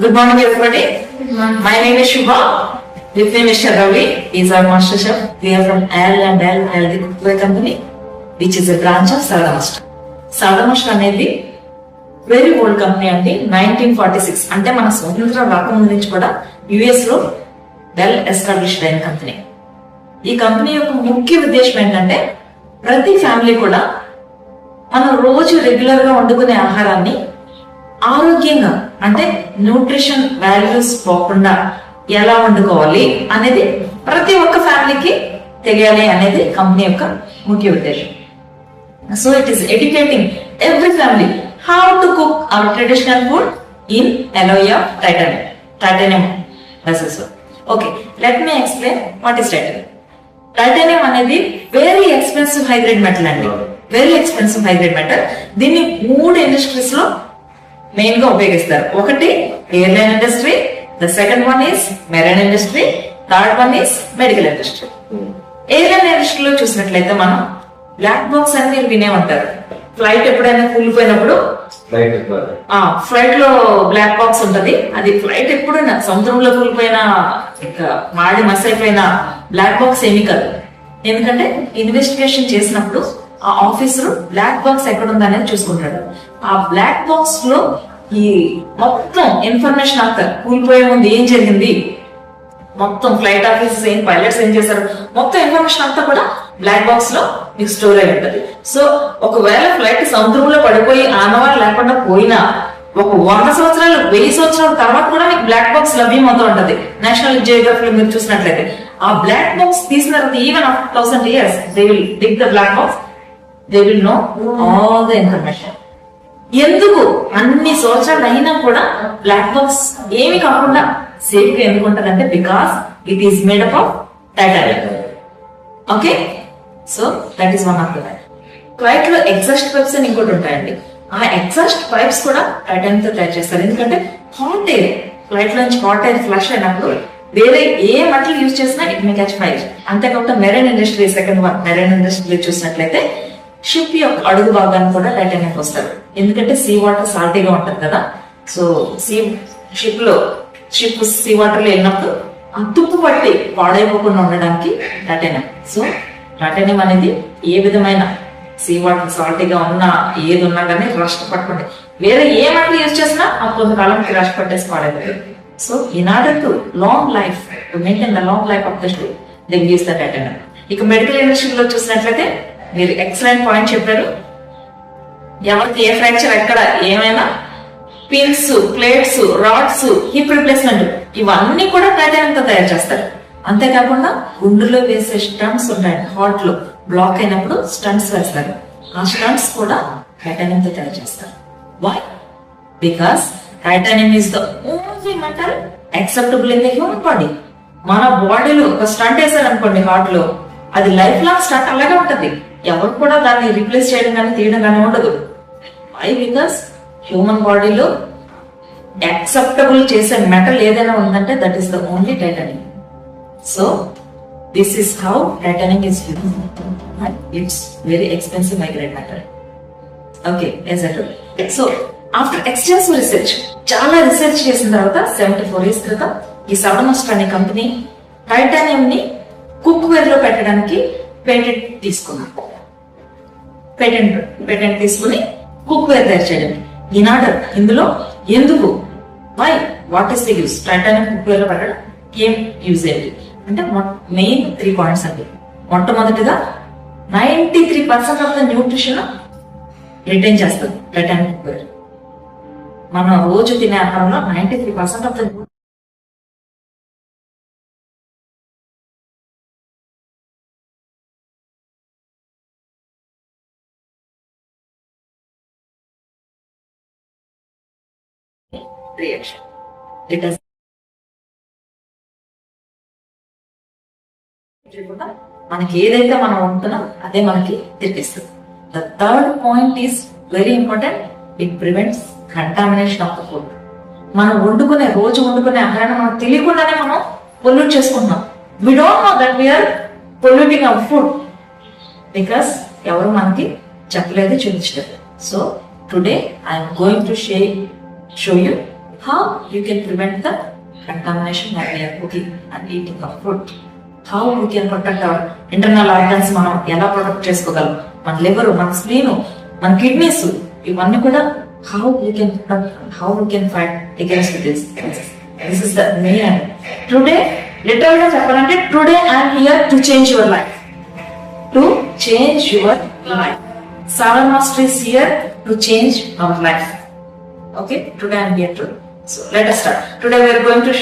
Good morning, everybody. My name is Shubha. With me, Mr. Ravi is our master chef. We are from L&L Healthy Cookware Company, which is a branch of Sarada Master. Sarada Master అనేది very old company అండి. 1946 అంటే మన స్వతంత్రం రాకముందు నుంచి కూడా US లో well established అయిన కంపెనీ. ఈ కంపెనీ యొక్క ముఖ్య ఉద్దేశం ఏంటంటే ప్రతి ఫ్యామిలీ కూడా మనం రోజు రెగ్యులర్ గా వండుకునే ఆహారాన్ని ఆరోగ్యంగా అంటే న్యూట్రిషన్ వాల్యూస్ పోకుండా ఎలా వండుకోవాలి అనేది ప్రతి ఒక్క ఫ్యామిలీకి తెలియాలి అనేది కంపెనీ యొక్క ముఖ్య ఉద్దేశం. So it is educating every family how to cook hour traditional food in alloy of titanium vessels. Okay, let me explain what is titanium. Titanium అనేది వెరీ ఎక్స్పెన్సివ్ హైగ్రేడ్ మెటల్ అండి. Very expensive high grade metal. దీన్ని 3 industries లో main గా ఉపయోగిస్తారు. ఒకటి airline industry, the second one is marine industry, third one is medical industry. Airline ఇండస్ట్రీలో చూసినట్లయితే మనం బ్లాక్ బాక్స్ అని మీరు వినే ఉంటారు. ఫ్లైట్ ఎప్పుడైనా కూలిపోయినప్పుడు ఫ్లైట్ లో బ్లాక్ బాక్స్ ఉంటది. అది ఫ్లైట్ ఎప్పుడైనా సముద్రంలో కూలిపోయినా ఇంకా మాడి మస్ అయిపోయిన బ్లాక్ బాక్స్ ఏమీ కాదు. ఎందుకంటే ఇన్వెస్టిగేషన్ చేసినప్పుడు ఆ ఆఫీసర్ బ్లాక్ బాక్స్ ఎక్కడ ఉందనేది చూసుకుంటాడు. ఆ బ్లాక్ బాక్స్ లో ఈ మొత్తం ఇన్ఫర్మేషన్ అంతా కూలిపోయే ముందు ఏం జరిగింది, మొత్తం ఫ్లైట్ ఆఫీసర్స్ ఏం పైలట్స్ ఏం చేశారు, మొత్తం ఇన్ఫర్మేషన్ అంతా కూడా బ్లాక్ బాక్స్ లో మీకు స్టోర్ అయి ఉంటది. సో ఒకవేళ ఫ్లైట్ సముద్రంలో పడిపోయి ఆనవాళ్ళు లేకుండా పోయినా ఒక 100 సంవత్సరాలు 1000 సంవత్సరాల తర్వాత కూడా మీకు బ్లాక్ బాక్స్ లభ్యం అవుతూ ఉంటది. నేషనల్ జియోగ్రఫీలో మీరు చూసినట్లయితే ఆ బ్లాక్ బాక్స్ తీసిన తర్వాత even after 1000 years they will dig the black box, they will know all the information. ఎందుకు అన్ని సంవత్సరాలు అయినా కూడా బ్లాక్ బాక్స్ ఏమి కాకుండా సేఫ్ గా ఎందుకు ఉంటదంటే because it is made up of titanium. Okay, so that is one of the flight లో ఎగ్జాస్ట్ పైప్స్ అని ఇంకోటి ఉంటాయండి. ఆ ఎగ్జాస్ట్ పైప్స్ కూడా టైటానియం తో తయారు చేస్తారు. ఎందుకంటే హాట్ ఎయిర్ ఫ్లైట్ నుంచి హాట్ ఎయిర్ ఫ్లష్ అయినప్పుడు వేరే ఏ మెటల్ యూజ్ చేసినా ఇట్ మే క్యాచ్ ఫైర్. అంతేకాకుండా marine industry second one. Marine industry చూసినట్లయితే షిప్ యొక్క అడుగు భాగాన్ని కూడా టైటానియం వస్తారు. ఎందుకంటే సీ వాటర్ సాల్టీగా ఉంటది కదా. సో షిప్ సీ వాటర్ లో వెళ్ళినప్పుడు ఆ తుప్పు పట్టి పాడైపోకుండా ఉండడానికి టైటానియం. సో టైటానియం అనేది ఏ విధమైన సీ వాటర్ సాల్టీగా ఉన్నా ఏది ఉన్నా కానీ రస్ట్ పట్టుకుంటే వేరే ఏ మెటల్ యూజ్ చేసినా ఆ కొంతకాలంకి రష్ పట్టేసి పాడైపోతుంది. So in order to long life, to maintain the long life of the ship they use the titanium. ఇక మెడికల్ ఇండస్ట్రీలో చూసినట్లయితే మీరు ఎక్సలెంట్ పాయింట్ చెప్పారు. ఎవరికి ఏ ఫ్రాక్చర్ ఎక్కడ ఏమైనా pins, plates, rods, hip replacement ఇవన్నీ కూడా టైటానియంతో తయారు చేస్తారు. అంతేకాకుండా గుండెలో వేసే స్టంట్స్ ఉంటాయి. హార్ట్ లో బ్లాక్ అయినప్పుడు స్టంట్స్ వేస్తారు. ఆ స్టంట్స్ కూడా టైటానియంతో తయారు చేస్తారు. Why? Because titanium is the only metal acceptable in the human body. మన బాడీలో ఒక స్టంట్ వేసారు అనుకోండి హార్ట్ లో, అది లైఫ్ లాంగ్ స్టంట్ అలాగే ఉంటది. ఎవరు కూడా దాన్ని రీప్లేస్ చేయడం కానీ తీయడం కానీ ఉండదు. వై? బికాస్ హ్యూమన్ బాడీలో యాక్సెప్టబుల్ చేసే మెటల్ ఏదైనా ఉందంటే that is the only titanium. So this is how titanium is used. It's very expensive high grade metal. Okay, so after extensive research, చాలా రీసెర్చ్ చేసిన తర్వాత 74 years క్రితం ఈ సరదా మాస్టర్ అనే కంపెనీ టైటానియం ని కుక్ వేర్ లో పెట్టడానికి పేటెంట్ తీసుకున్నాం. పేటెంట్ తీసుకుని కుక్ వేర్ తయారు చేయడం. ఇన్ ఆర్డర్ ఇందులో ఎందుకు, why, what is the use, titanium cookware లో పెట్టడం ఏం యూజ్ అయ్యేది అంటే మెయిన్ 3 points అండి. మొట్టమొదటిగా 93% ఆఫ్ ద న్యూట్రిషన్ రిటైన్ చేస్తుంది టైటానియం కుక్ వేర్. మనం రోజు తినే ఆహారంలో 93% of the reaction. It does మనకి ఏదైతే మనం వండుతున్నాం అదే మనకి తిరిగిస్తుంది. The third point is very important. It prevents contamination of the food. మనం రోజు వండుకునే ఆహారాన్ని మనం తెలియకుండానే మనం పొల్యూట్ చేసుకుంటున్నాం. We don't know that we're polluting our food because ఎవరు మనకి చెప్పలేదు, చూపించలేదు. So today I'm going to show you how you can prevent the contamination when we are cooking and eating our food. How we can protect our internal organs, మనం ఎలా protect చేసుకోగలం, మన liver, మన spleen, మన kidneys, ఇవన్నీ కూడా how we can protect, how we can fight against this. This is the main. Today, literally గా చెప్పాలంటే today I am here to change your life. To change your life. Savar Master is here to change our life. Okay, today I am here to. So let us start. Today we are going to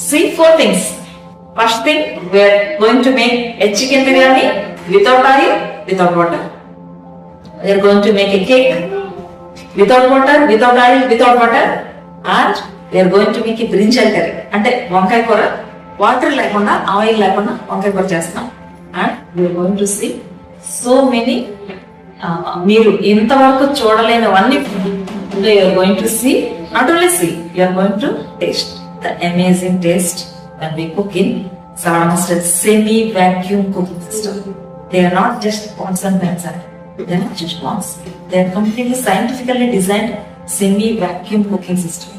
see 4 things. First thing, we are going to make a chicken biryani without oil, without water. We are going to make a cake without water, without oil, without water. And we are going to make a brinjal curry. అంటే వంకాయ కూర water లేకుండా, oil లేకుండా వంకాయ కూర చేస్తాం. And we are going to see so many మీరు ఇంతవరకు చూడలేనివన్నీ you are going to see. Not only see, you are going to taste the amazing taste when we cook in Savar Master semi-vacuum cooking system. They are not just pots and pans. They are not just pots. They are completely scientifically designed semi-vacuum cooking system.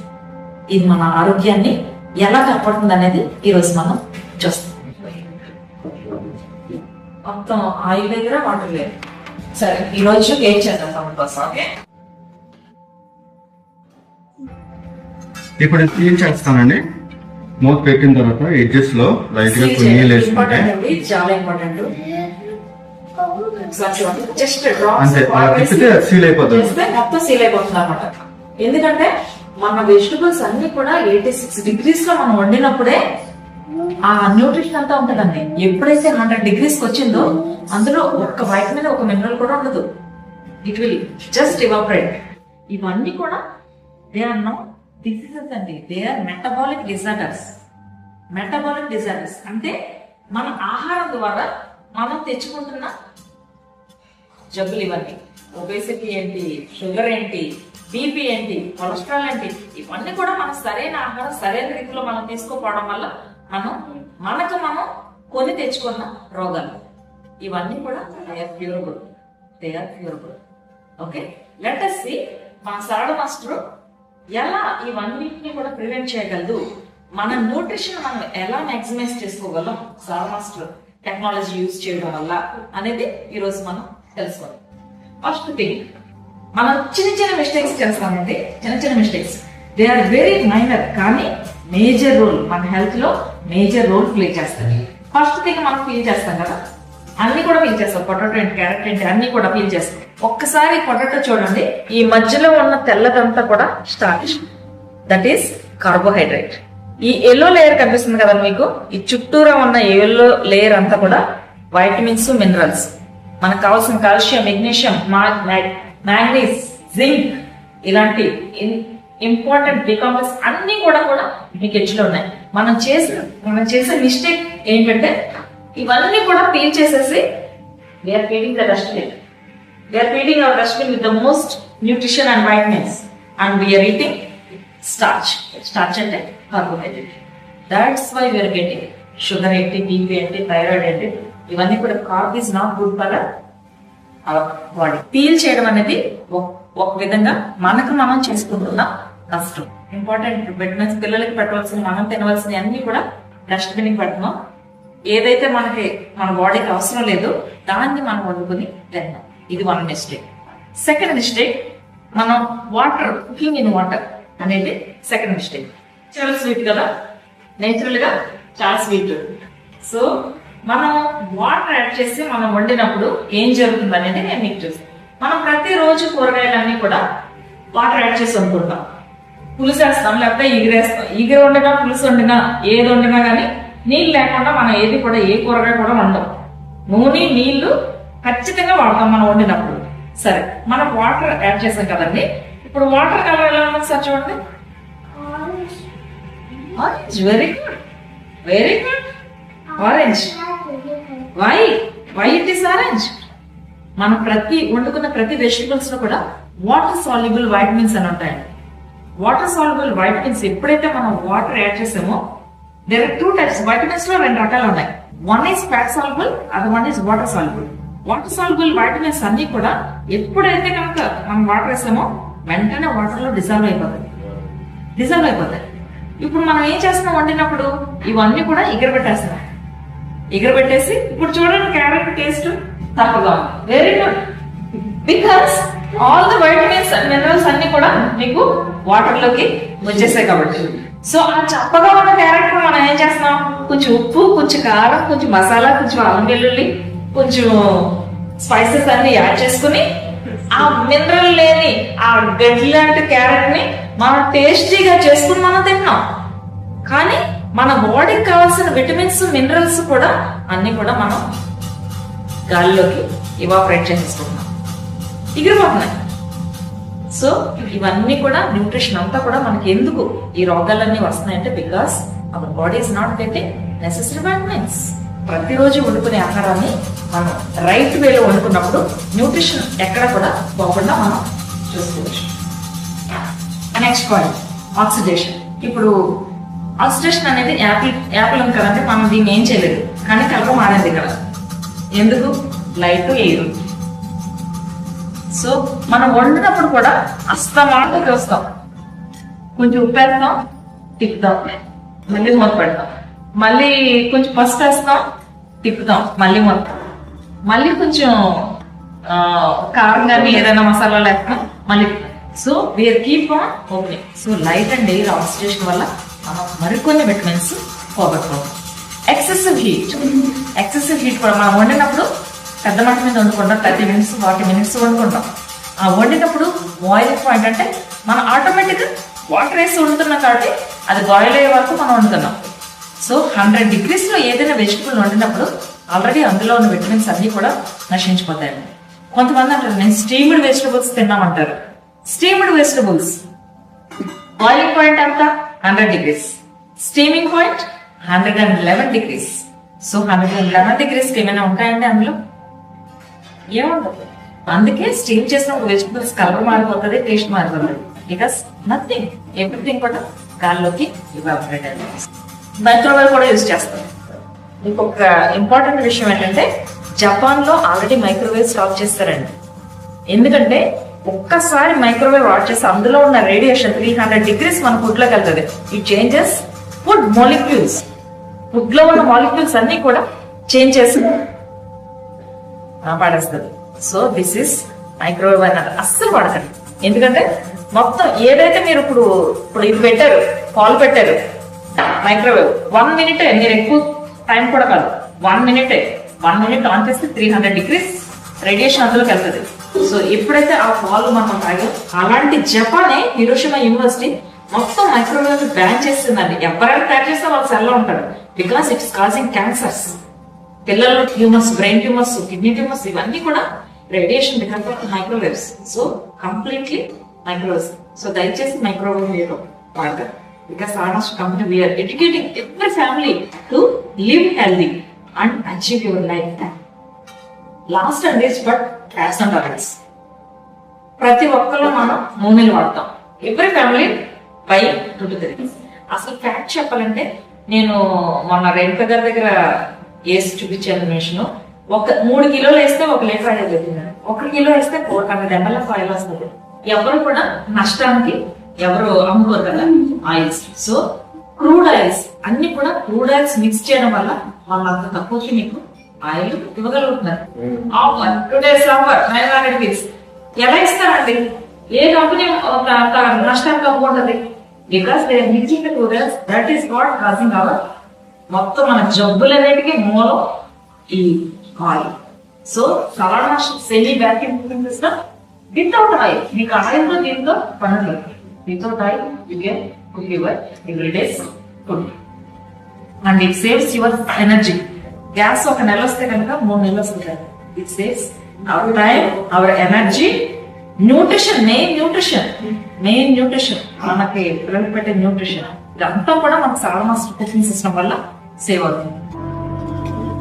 ఇది మన ఆరోగ్యాన్ని ఎలా కాపాడుతుంది అనేది ఈరోజు మనం చూస్తాం. మొత్తం ఆయిల్ దగ్గర వాటర్ లేదు. సరే, ఈరోజు ఏం చేద్దాం తమ్ముడు కోసం. ఓకే, ఇప్పుడు క్లీన్ చేస్తానండి. మూత పెట్టిన తర్వాత ఎడ్జెస్ లో లైట్ గా కొన్ని నీళ్ళు వేసుకుంటే చాలా ఇంపార్టెంట్. జస్ట్ అంతే, అలా తిప్పితే సీల్ అయిపోతుంది, మొత్తం సీల్ అయిపోతుంది అనమాట. ఎందుకంటే మన వెజిటబుల్స్ అన్ని కూడా 86 degrees లో మనం వండినప్పుడే ఆ న్యూట్రిషన్ అంతా ఉంటదండి. ఎప్పుడైతే 100 degrees వచ్చిందో అందులో ఒక్క వైటమిన్, ఒక మినరల్ కూడా ఉండదు. It will just evaporate. ఇవన్నీ కూడా దే ఆర్ నాట్ డిసీజెస్ అండి, they are metabolic disorders. Metabolic disorders అంటే మన ఆహారం ద్వారా మనం తెచ్చుకుంటున్న జబ్బులు ఇవన్నీ. ఒబేసిటీ ఏంటి, షుగర్ ఏంటి, బీపీ ఏంటి, కొలెస్ట్రాల్ ఏంటి, ఇవన్నీ కూడా మనం సరైన ఆహారం సరైన రీతిలో మనం తీసుకోపోవడం వల్ల మనకు మనం కొని తెచ్చుకున్న రోగాలు ఇవన్నీ కూడా they are curable. They are curable. Okay, let us see మన సావర్ మాస్టర్ ఎలా ఇవన్నిటిని కూడా ప్రివెంట్ చేయగలదు, మన న్యూట్రిషన్ మనం ఎలా మ్యాక్సిమైజ్ చేసుకోగలం సావర్ మాస్టర్ టెక్నాలజీ యూజ్ చేయడం వల్ల అనేది ఈరోజు మనం తెలుసుకోవాలి. ఫస్ట్ థింగ్, మనం చిన్న చిన్న మిస్టేక్స్ చేస్తామండి. చిన్న చిన్న mistakes, they are very minor, కానీ మేజర్ రోల్ మన హెల్త్ లో మేజర్ రోల్ ప్లే చేస్తాయి. ఫస్ట్ థింగ్, మనం ఫీల్ చేస్తాం కదా, అన్ని కూడా ఫీల్ చేస్తాం. పొటాటో ఏంటి, క్యారెట్ ఏంటి, అన్ని కూడా ఫీల్ చేస్తాం. ఒక్కసారి పొటాటో చూడండి, ఈ మధ్యలో ఉన్న తెల్లదంతా కూడా స్టార్చ్, దట్ ఈస్ కార్బోహైడ్రేట్. ఈ ఎల్లో లేయర్ కనిపిస్తుంది కదా మీకు, ఈ చుట్టూరా ఉన్న ఎల్లో లేయర్ అంతా కూడా వైటమిన్స్, మినరల్స్, మనకు కావాల్సిన కాల్షియం, మెగ్నీషియం, మ్యాంగనీస్, జింక్, ఇలాంటి ఇంపార్టెంట్ విటమిన్స్ అన్ని కూడా మీకు ఎడ్జ్లో ఉన్నాయి. మనం చేసే మిస్టేక్ ఏంటంటే ఇవన్నీ కూడా పీల్ చేసేసి we're feeding the dustbin. We're feeding our dustbin with the most nutrition and vitamins and we're eating starch. Starch అంటే carbohydrate. That's why we're getting sugar ఏంటి, బీపీ ఏంటి, థైరాయిడ్ ఏంటి, ఇవన్నీ కూడా. Carb is not good for our body. Peel చేయడం అనేది ఒక విధంగా మనకు మనం చేసుకుంటున్న కష్టం. ఇంపార్టెంట్ విటమిన్స్ పిల్లలకి పెట్టవలసిన, మనం తినవలసిన అన్ని కూడా డస్ట్బిన్ కి పెడుతున్నాం. ఏదైతే మనకి మన బాడీకి అవసరం లేదో దాన్ని మనం వండుకుని తిన్నాం. ఇది 1 మిస్టేక్. సెకండ్ మిస్టేక్, మనం వాటర్, కుకింగ్ ఇన్ వాటర్ అనేది సెకండ్ మిస్టేక్. చాలా స్వీట్ కదా, నేచురల్ గా చాలా స్వీట్. సో మనం వాటర్ యాడ్ చేసి మనం వండినప్పుడు ఏం జరుగుతుంది అనేది నేను మీకు చూస్తాను. మనం ప్రతిరోజు కూరగాయలన్నీ కూడా వాటర్ యాడ్ చేసి వండుకుంటాం. పులుసు వేస్తాం, లేకపోతే ఈగిరేస్తాం. ఈగిరి వండినా, పులుసు వండినా, ఏది వండినా కానీ నీళ్ళు లేకుండా మనం ఏది కూడా, ఏ కూరగాయ కూడా వండం. నూనె, నీళ్లు ఖచ్చితంగా వాడతాం మనం వండినప్పుడు. సరే, మనం వాటర్ యాడ్ చేసాం కదండి. ఇప్పుడు వాటర్ కలర్ ఎలా ఉంది సార్ చూడండి. Orange. Very good, very good. Orange. Why it is orange? మనం వండుకున్న ప్రతి వెజిటబుల్స్ లో కూడా వాటర్ సాల్యుబుల్ వైటమిన్స్ అని ఉంటాయండి. వాటర్ సాల్యుబుల్ వైటమిన్స్ ఎప్పుడైతే మనం వాటర్ యాడ్ చేసామో, దేర్ ఆర్ 2 టైప్స్. వైటమిన్స్ లో 2 రకాలు ఉన్నాయి. One is fat soluble, other one is water soluble. Water soluble vitamins అన్ని కూడా ఎప్పుడైతే కనుక మనం వాటర్ వేసామో వెంటనే వాటర్ లో డిజాల్వ్ అయిపోతాయి. డిజాల్వ్ అయిపోతాయి. ఇప్పుడు మనం ఏం చేస్తున్నాం వండినప్పుడు ఇవన్నీ కూడా ఎగరబెట్టేస్తున్నాం. ఎగరబెట్టేసి ఇప్పుడు చూడండి క్యారెట్ టేస్ట్ తప్పగా ఉంది. Very good, because all the vitamins and minerals అన్ని కూడా మీకు వాటర్ లోకి వచ్చేసాయి కాబట్టి. సో ఆ చప్పగా ఉన్న క్యారెట్ కూడా మనం ఏం చేస్తున్నాం, కొంచెం ఉప్పు, కొంచెం కారం, కొంచెం మసాలా, కొంచెం అల్లం వెల్లుల్లి, కొంచెం స్పైసెస్ అన్ని యాడ్ చేసుకుని ఆ మినరల్ లేని ఆ గడ్డి లాంటి క్యారెట్ ని మనం టేస్టీగా చేసుకుని మనం తింటున్నాం. కానీ మన బాడీకి కావాల్సిన విటమిన్స్ మినరల్స్ కూడా అన్ని కూడా మనం గాలిలోకి ఇవాపరేట్ చేసేసుకుంటున్నాం, ఎగిరిపోతున్నాయి. సో ఇవన్నీ కూడా న్యూట్రిషన్ అంతా కూడా మనకి ఎందుకు ఈ రోగాలన్నీ వస్తున్నాయంటే because our body is not getting necessary vitamins. ప్రతిరోజు వండుకునే ఆహారాన్ని మనం రైట్ వేలో వండుకున్నప్పుడు న్యూట్రిషన్ ఎక్కడ కూడా పోకుండా మనం చూసుకోవచ్చు. Next point oxidation. ఇప్పుడు ఆక్సిడేషన్ అనేది యాపిల్ ఉంది కదంటే మనం దీన్ని ఏం చేయలేదు, కానీ కలప మారేది ఇక్కడ. ఎందుకు? Light air. సో మనం వండినప్పుడు కూడా అస్తమానం చూస్తాం, కొంచెం ఉప్పు వేస్తాం, తిప్పుతాం, మళ్ళీ మూత పెడతాం, మళ్ళీ కొంచెం పసుపు వేస్తాం, తిప్పుతాం, మళ్ళీ మూత, మళ్ళీ కొంచెం కారం కానీ ఏదైనా మసాలాలు వేస్తాం, మళ్ళీ. So we are keep on opening. So light and air oxidation వల్ల మనం మరికొన్ని విటమిన్స్ పోగొట్టుకోం. ఎక్సెసివ్ హీట్ కూడా మనం వండినప్పుడు పెద్ద మంట మీద వండుకుంటాం, 30 minutes 40 minutes వండుకుంటాం. ఆ వండినప్పుడు బాయిలింగ్ పాయింట్ అంటే మనం ఆటోమేటిక్గా వాటర్ వేసి వండుతున్నాం కాబట్టి అది బాయిల్ అయ్యే వరకు మనం వండుతున్నాం. సో 100 degrees లో ఏదైనా వెజిటబుల్ వండినప్పుడు ఆల్రెడీ అందులో ఉన్న విటమిన్స్ అన్ని కూడా నశించిపోతాయండి. కొంతమంది అంటారు నేను స్టీమ్డ్ వెజిటబుల్స్ తిన్నామంటారు. స్టీమ్డ్ వెజిటబుల్స్ బాయిలింగ్ పాయింట్ ఎంత? 100 degrees. Steaming point 111 degrees. So 111 degrees ఏమైనా ఉంటాయండి అందులో? ఏముండదు. అందుకే స్టీమ్ చేసినప్పుడు వెజిటబుల్స్ కలర్ మారిపోతుంది, టేస్ట్ మారిపోతుంది. బికాస్ నథింగ్, ఎవ్రీథింగ్ కూడా గాల్లోకి ఇవాపరేట్ అయ్యింది. మైక్రోవేవ్ కూడా యూజ్ చేస్తాం. ఇంకొక ఇంపార్టెంట్ విషయం ఏంటంటే జపాన్ లో ఆల్రెడీ మైక్రోవేవ్ స్టాప్ చేస్తారండి. ఎందుకంటే ఒక్కసారి మైక్రోవేవ్ ఆన్ చేస్తే అందులో ఉన్న రేడియేషన్ 300 degrees మన ఫుడ్ లోకి వెళ్తుంది. It changes food molecules. Food లో ఉన్న మాలిక్యూల్స్ అన్ని కూడా చేంజ్ చేసి పాడేస్తుంది. సో దిస్ ఇస్ మైక్రోవేవ్ అన్నది అస్సలు వాడకండి. ఎందుకంటే మొత్తం ఏదైతే మీరు ఇప్పుడు ఇది పెట్టారు, పాలు పెట్టారు, మైక్రోవేవ్ 1 minute, మీరు ఎక్కువ టైం కూడా కాదు, 1 minute ఆన్ చేస్తే 300 degrees రేడియేషన్ అందులోకి వెళ్తుంది. సో ఎప్పుడైతే ఆ పాలు మనం తాగాం, అలాంటి జపానే హిరోషిమా యూనివర్సిటీ మొత్తం మైక్రోవేవ్ బ్యాన్ చేస్తుందండి. ఎవరైనా తయారు చేస్తే వాళ్ళు సెల్లో ఉంటారు. Because it's causing cancers. పిల్లల్లో tumours, brain tumours, kidney tumours, ఇవన్నీ కూడా radiation because of microwaves. So completely microwaves. So దయచేసి మైక్రోవేవ్ మీరు వాడతారు. Because almost company we're educating every family to live healthy and achieve your life time. Last and this but fats and oils. ప్రతి ఒక్కరు మనం నూనెలు వాడతాం. Every family by 2 to 3. అసలు fat చెప్పాలంటే నేను మొన్న రేణుక గారి దగ్గర వేసి చూపించాను మిషన్. 3 kilos వేస్తే 1 లీటర్ ఆయిల్ అవుతుంది. 1 kilo వేస్తే 400 ml ఆయిల్ వస్తుంది. ఎవరు కూడా నష్టానికి ఎవరు అమ్ముకోరు కదా ఆయిల్స్. సో క్రూడ్ ఆయిల్స్ అన్ని కూడా క్రూడ్ ఆయిల్స్ మిక్స్ చేయడం వల్ల వాళ్ళు అంత తక్కువకి మీకు ఆయిల్ ఇవ్వగలుగుతున్నారు. Offer today's offer 900 rupees. ఎలా ఇస్తారండి? ఏ కంపెనీ నష్టానికి అమ్ముకుంటుంది? Because they are mixing the crude oils. That is what causing our మొత్తం మన జబ్బులన్నిటికీ మూలం ఈ oil. So salad machine semi vacuum cooking system without oil. మీకు ఆయిల్ తో దీంతో పనులు. Without oil you can cook your everyday's food and it saves your energy. Gas 1 నెల వస్తే కనుక 3 నెలలు వస్తుంది. It saves our time, our energy, nutrition. Main nutrition మనకి పిల్లలు పెట్టే న్యూట్రిషన్ ఇదంతా కూడా మనకు సలాడ్ మాస్టర్ కుకింగ్ సిస్టమ్ వల్ల సేవ్ అవుతుంది.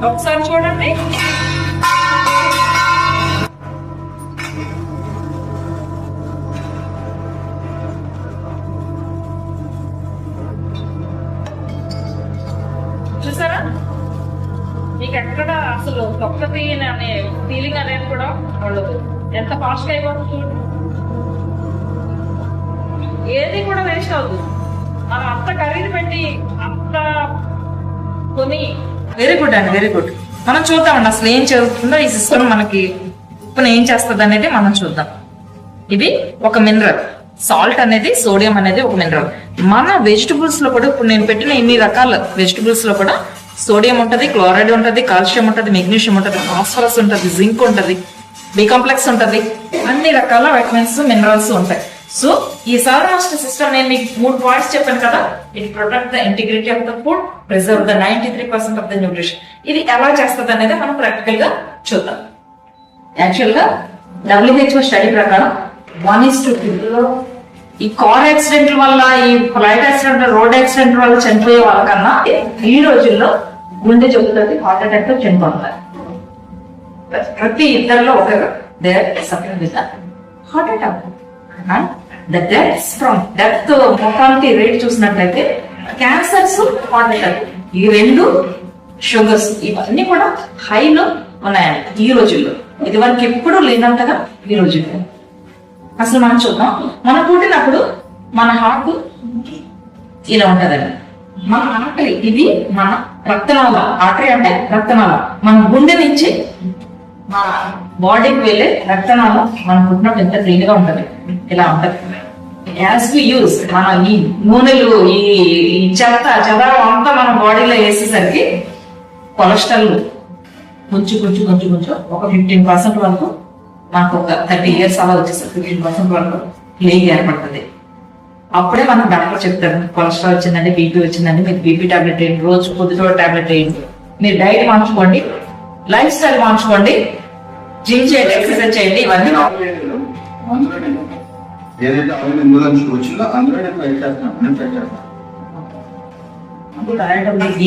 ఒకసారి చూడండి. చూసారా? మీకు ఎక్కడ అసలు తొక్కది అనే ఫీలింగ్ అనేది కూడా ఉండదు. ఎంత ఫాస్ట్ గా అయిపోతుంది చూడండి. ఏది కూడా వేస్ట్ అవుతుంది. మనం అంత ఖరీదు పెట్టి అంత కొని వెరీ గుడ్ అండి, వెరీ గుడ్. మనం చూద్దామండి అసలు ఏం జరుగుతుందో ఈ సిస్టమ్ మనకి ఉప్పుని ఏం చేస్తుంది అనేది మనం చూద్దాం. ఇది ఒక మినరల్, సాల్ట్ అనేది, సోడియం అనేది ఒక మినరల్. మన వెజిటబుల్స్ లో కూడా ఇప్పుడు నేను పెట్టిన ఇన్ని రకాల వెజిటబుల్స్ లో కూడా సోడియం ఉంటది, క్లోరైడ్ ఉంటది, కాల్షియం ఉంటది, మెగ్నీషియం ఉంటది, ఫాస్ఫరస్ ఉంటది, జింక్ ఉంటది, బి కాంప్లెక్స్ ఉంటది, అన్ని రకాల వైటమిన్స్, మినరల్స్ ఉంటాయి. సో ఈ సౌరమాస్టర్ సిస్టమ్ నేను మీకు 3 పాయింట్స్ చెప్పాను కదా. It protect the integrity of the food, preserve the 93% of the nutrition. ఇది ఎలా చేస్తుంది అనేది మనం ప్రాక్టికల్ గా చూద్దాం. యాక్చువల్ గా WHO స్టడీ ప్రకారం 1:2 ఈ కార్ యాక్సిడెంట్ వల్ల, ఈ ఫ్లైట్ యాక్సిడెంట్, రోడ్ యాక్సిడెంట్ వల్ల చనిపోయే వాళ్ళకన్నా ఈ రోజుల్లో గుండె జబ్బులకి, హార్ట్ అటాక్ తో చనిపోతున్నారు. ప్రతి ఇద్దరిలో ఒకరు they are suffering with heart attack. And the deaths from death mortality rate చూసినట్లయితే క్యాన్సర్స్, హార్ట్ అటాక్, ఈ 2 షుగర్స్ ఇవన్నీ కూడా హైలో ఉన్నాయండి ఈ రోజుల్లో. ఇది వరకు ఎప్పుడు లేనంతగా ఈ రోజుల్లో. అసలు మనం చూద్దాం. మనం పుట్టినప్పుడు మన హార్ట్ ఇలా ఉంటదండి. మన ఆర్టరీ, ఇది మన రక్తనాళ. ఆర్టరీ అంటే రక్తనాళ. మన గుండె నుంచి మన బాడీకి వెళ్ళే రక్తనాళం మనం పుట్టినప్పుడు ఎంత క్లీన్ గా ఉంటది, ఇలా ఉంటది. యాజ్ వి యూజ్ మన ఈ నూనెలు, ఈ చెత్త చెదారం అంతా మన బాడీలో వేసేసరికి కొలెస్ట్రాల్ కొంచెం కొంచెం కొంచెం కొంచెం ఒక 15% వరకు మనకు ఒక 30 years అలా వచ్చేసరికి 15% వరకు ప్లేగ్ ఏర్పడుతుంది. అప్పుడే మనకు డాక్టర్ చెప్తారు కొలెస్ట్రాల్ వచ్చిందండి, బీపీ వచ్చిందండి, మీరు బీపీ టాబ్లెట్ వేయండి, రోజు పొద్దుటో టాబ్లెట్ వేయండి, మీరు డైట్ మార్చుకోండి, లైఫ్ స్టైల్ మార్చుకోండి, జిమ్ చేయండి, ఎక్సర్సైజ్ చేయండి. ఇవన్నీ ఏదైతే ఆయిల్ ఇందులో వచ్చిందో అందులో నేను ట్రై చేస్తాను.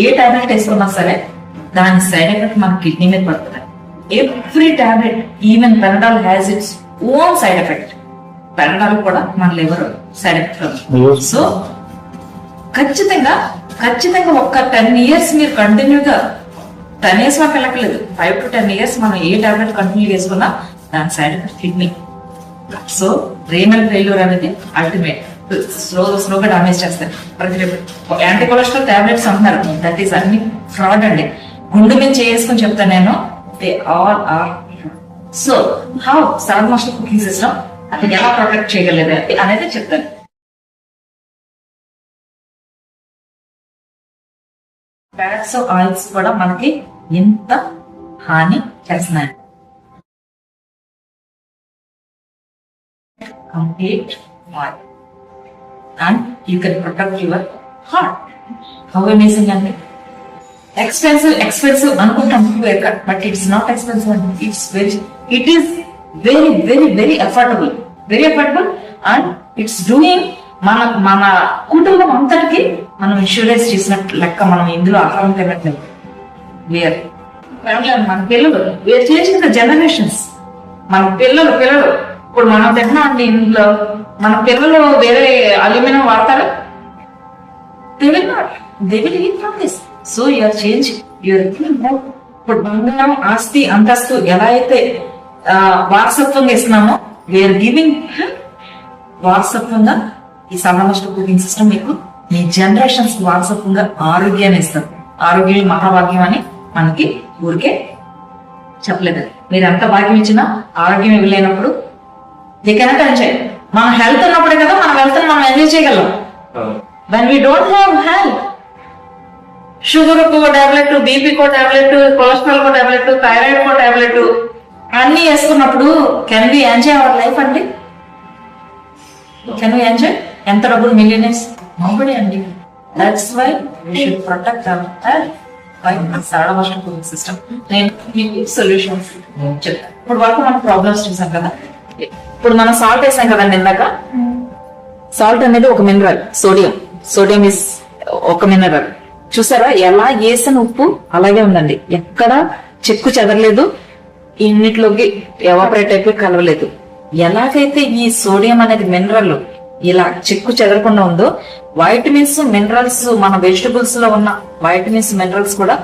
ఏ టాబ్లెట్ వేసుకున్నా సరే దాని సైడ్ ఎఫెక్ట్ మన కిడ్నీ మీద పడుతుంది. Every tablet, even Panadol has its own side effect. Panadol కూడా మన లివర్ సైడ్ ఎఫెక్ట్. సో ఖచ్చితంగా ఒక 10 years మీరు కంటిన్యూగా, 10 years మాకు వెళ్ళకలేదు, 5 to 10 years మనం ఏ టాబ్లెట్ కంటిన్యూ చేసుకున్నా దాని side effect kidney. So renal failure అనేది అల్టిమేట్, స్లోగా డామేజ్ చేస్తాయి. యాంటీ కొలెస్ట్రాల్ టాబ్లెట్స్ అంటున్నారు, దట్ ఈస్ అన్ని ఫ్రాడ్ అండి. గుండె మీద చేసుకుని చెప్తాను నేను, they all are. So how Sauramaster cooking system అది ఎలా ప్రొటెక్ట్ చేయగలదు అనేది చెప్తాను. ఫ్యాట్స్, ఆయిల్స్ కూడా మనకి ఎంత హాని చేస్తున్నాయి. Complete oil. And you can protect your heart. How amazing అండి. ఎక్స్పెన్సివ్ అనుకుంటాం, బట్ ఇట్స్ నాట్ ఎక్స్పెన్సివ్ అండి. It is very affordable, and it's doing మన కుటుంబం అంతటికి మనం ఇన్సూరెన్స్ చేసినట్టు లెక్క. మనం ఇందులో అకౌంట్ పెట్టలేదు. మన పిల్లలు వేర్ చేంజింగ్ ద జనరేషన్స్. మన పిల్లలు ఇప్పుడు మనం తింటున్నాం అండి ఇంట్లో, మన పిల్లలు వేరే అల్యూమినియం వాడతారు. They will eat from this. So you are changing. You are giving more. ఇప్పుడు బంగారం, ఆస్తి, అంతస్తు ఎలా అయితే వారసత్వంగా ఇస్తున్నామో, వీఆర్ గివింగ్ వారసత్వంగా ఈ సౌరమాస్టర్ కుకింగ్ సిస్టమ్ మీకు మీ జనరేషన్స్ వారసత్వంగా ఆరోగ్యాన్ని ఇస్తారు. ఆరోగ్యం మహాభాగ్యం అని మనకి ఊరికే చెప్పలేదు. మీరు ఎంత భాగ్యం ఇచ్చినా ఆరోగ్యం ఇవ్వలేనప్పుడు దే కెనాట్ ఎంజాయ్. మన హెల్త్ ఉన్నప్పుడే కదా మన హెల్త్ మనం ఎంజాయ్ చేయగలం. When we don't have health, sugar కో టాబ్లెట్, బీపీ కో టాబ్లెట్, కొలెస్ట్రాల్ కో టాబ్లెట్, థైరాయిడ్ కో టాబ్లెట్ అన్ని వేసుకున్నప్పుడు can we enjoy our life అండి? Can we enjoy? ఎంత డబ్బులు మిలియనర్స్ నోబడీ అండి. That's why we should protect our health by Sauramaster cooking system. నేను మీకు సొల్యూషన్స్ చెప్తాను. ఇప్పుడు వరకు మనం ప్రాబ్లమ్స్ చూసాం కదా. ఇప్పుడు మనం సాల్ట్ వేసాం కదండి ఇందాక. సాల్ట్ అనేది ఒక మినరల్, సోడియం ఇస్ ఒక మినరల్. చూసారా ఎలా వేసిన ఉప్పు అలాగే ఉందండి, ఎక్కడ చెక్కు చెదరలేదు, ఇన్నిట్లోకి ఎవాపరేట్ అయిపోయి కలవలేదు. ఎలాగైతే ఈ సోడియం అనేది మినరల్ ఇలా చెక్కు చెదరకుండా ఉందో, వైటమిన్స్, మినరల్స్, మన వెజిటబుల్స్ లో ఉన్న వైటమిన్స్, మినరల్స్ కూడా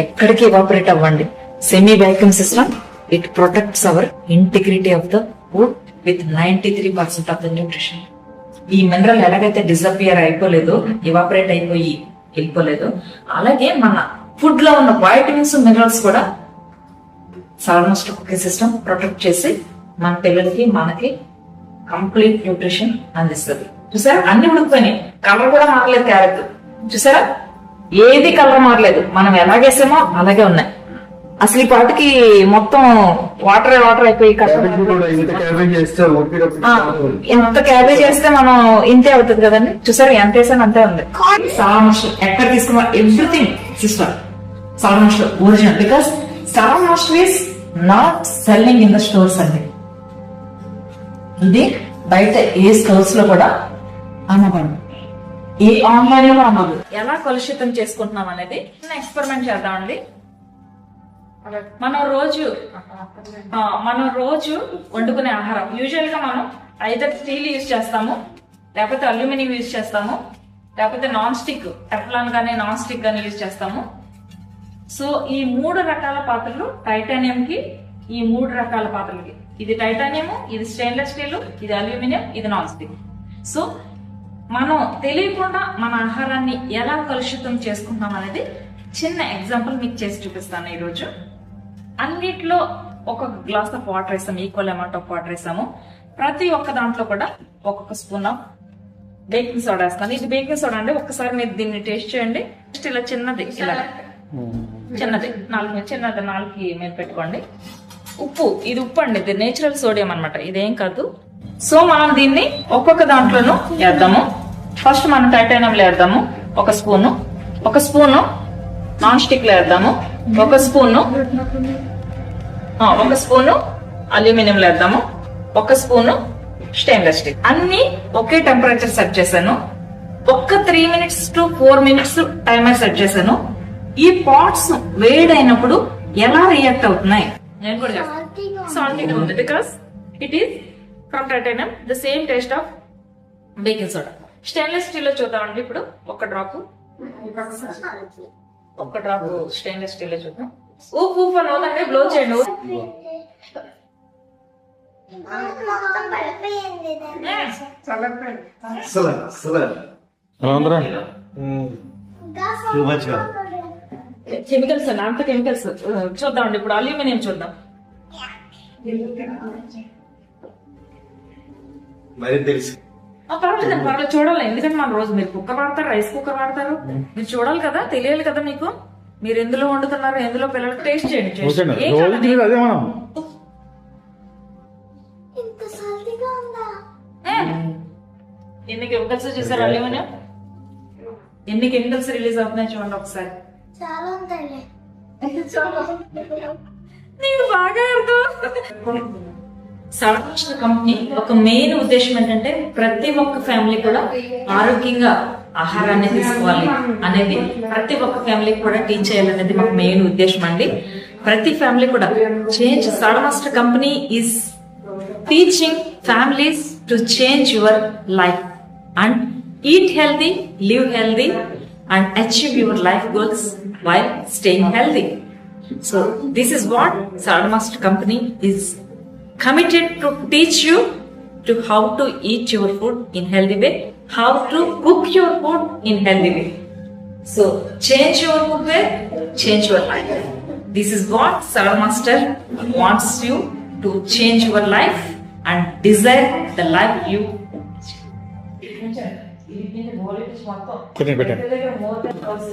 ఎక్కడికి ఎవాపరేట్ అవ్వండి. Semi vacuum system, it protects hour integrity of the food with 93% of the nutrition. ఈ మినరల్ ఎలాగైతే డిసపియర్ అయిపోలేదు, ఇవాపరేట్ అయిపోయి వెళ్ళిపోలేదు, అలాగే మన ఫుడ్ లో ఉన్న వైటమిన్స్ మినరల్స్ కూడా సాల్మోస్ట్ కుకింగ్ సిస్టమ్ ప్రొటెక్ట్ చేసి మన పిల్లలకి మనకి కంప్లీట్ న్యూట్రిషన్ అందిస్తుంది. చూసారా, అన్ని ఉడికిపోయినాయి, కలర్ కూడా మారలేదు. క్యారెట్ చూసారా, ఏది కలర్ మారలేదు, మనం ఎలాగేసామో అలాగే ఉన్నాయి. అసలు ఈ పాటికి మొత్తం వాటర్ అయిపోయి ఎంత క్యాబేజ్ చేస్తే మనం ఇంతే అవుతుంది కదండి. చూసారా, ఎంత వేసాను అంతే ఉంది. సాల్మోస్ట్ ఎక్కడ తీసుకున్నా everything system Salmost original, because Salmost is not selling in the stores అండి. ఇది బయట ఏ స్టోర్స్ లో కూడా అమ్మబడి, ఏ ఆన్లైన్ లో అమ్మదు. ఎలా కలుషితం చేసుకుంటున్నాం అనేది ఎక్స్పెరిమెంట్ చేద్దామండి. మనం రోజు వండుకునే ఆహారం యూజువల్ గా మనం ఐదర్ స్టీల్ యూజ్ చేస్తాము, లేకపోతే అల్యూమినియం యూజ్ చేస్తాము, లేకపోతే నాన్ స్టిక్ టెఫ్లాన్ గానీ నాన్ స్టిక్ గానీ యూజ్ చేస్తాము. సో ఈ 3 రకాల పాత్రలు టైటానియం కి, ఈ 3 రకాల పాత్రలకి, ఇది టైటానియం, ఇది స్టెయిన్లెస్ స్టీల్, ఇది అల్యూమినియం, ఇది నాన్ స్టిక్. సో మనం తెలియకుండా మన ఆహారాన్ని ఎలా కలుషితం చేసుకుంటాం అనేది చిన్న ఎగ్జాంపుల్ మీకు చేసి చూపిస్తాను ఈరోజు. అన్నిట్లో ఒక గ్లాస్ ఆఫ్ వాటర్ వేసాము, ఈక్వల్ అమౌంట్ ఆఫ్ వాటర్ వేసాము. ప్రతి ఒక్క దాంట్లో కూడా ఒక్కొక్క స్పూన్ ఆఫ్ బేకింగ్ సోడా వేస్తాను. ఇది బేకింగ్ సోడా అండి, ఒక్కసారి మీరు దీన్ని టేస్ట్ చేయండి. ఇలా చిన్నది, ఇలా చిన్నది 4కి మీరు పెట్టుకోండి. ఉప్పు, ఇది ఉప్పు అండి, ఇది నేచురల్ సోడియం అనమాట, ఇదేం కాదు. సో మనం దీన్ని ఒక్కొక్క దాంట్లోనూ వేద్దాము. ఫస్ట్ మనం టైటానియంలో వేద్దాము ఒక స్పూను నాన్ స్టిక్ లో వేద్దాము, ఒక స్పూను అల్యూమినియంలో వేద్దాము, ఒక స్పూను స్టెయిన్లెస్ స్టీల్. అన్ని ఒకే టెంపరేచర్ సెట్ చేశాను. 3 minutes to 4 minutes timer set చేశాను. ఈ పాట్స్ వేడైనప్పుడు ఎలా రియాక్ట్ అవుతున్నాయి నేను కూడా చెప్తాను. సాల్టీగా ఉంది, because it is from titanium, the same taste of baking soda. Stainless steel లో చూద్దామండి. ఇప్పుడు ఒక డ్రాప్ స్టెయిన్లెస్ స్టీల్ లో చూద్దాం. ఉప్పు అని అవుతుందంటే బ్లో చేయండి. కెమికల్స్ అండి, అంత కెమికల్స్. చూద్దామండి ఇప్పుడు అల్యూమినియం చూద్దాం. పర్వాలేదు చూడాలి, ఎందుకంటే మన రోజు మీరు కుక్కర్ వాడతారు, రైస్ కుక్కర్ వాడతారు, మీరు చూడాలి కదా, తెలియాలి కదా మీకు. మీరు ఎందులో వండుతున్నారు, ఎందులో పిల్లలకు టేస్ట్ చేయండి. ఎన్ని కెమికల్స్ చూసారు అల్యూమినియం, ఎన్ని కెమికల్స్ రిలీజ్ అవుతున్నాయి చూడండి ఒకసారి. నీకు బాగా అర్థం. సాల్మోస్ట్ కంపెనీ ఒక మెయిన్ ఉద్దేశం ఏంటంటే ప్రతి ఒక్క ఫ్యామిలీ కూడా ఆరోగ్యంగా ఆహారాన్ని తీసుకోవాలి అనేది ప్రతి ఒక్క ఫ్యామిలీకి కూడా టీచ్ చేయాలనేది మాకు మెయిన్ ఉద్దేశం అండి. ప్రతి ఫ్యామిలీ కూడా change. Salmost company is teaching families to change your life and eat healthy, live healthy and achieve your life goals while staying healthy. So this is what Saladamast company is committed to teach you to how to eat your food in healthy way, how to cook your food in healthy way. So change your food way, change your life. This is what Saladamaster wants you to change your life and desire the life you కొంచెం పెట్టండి. Because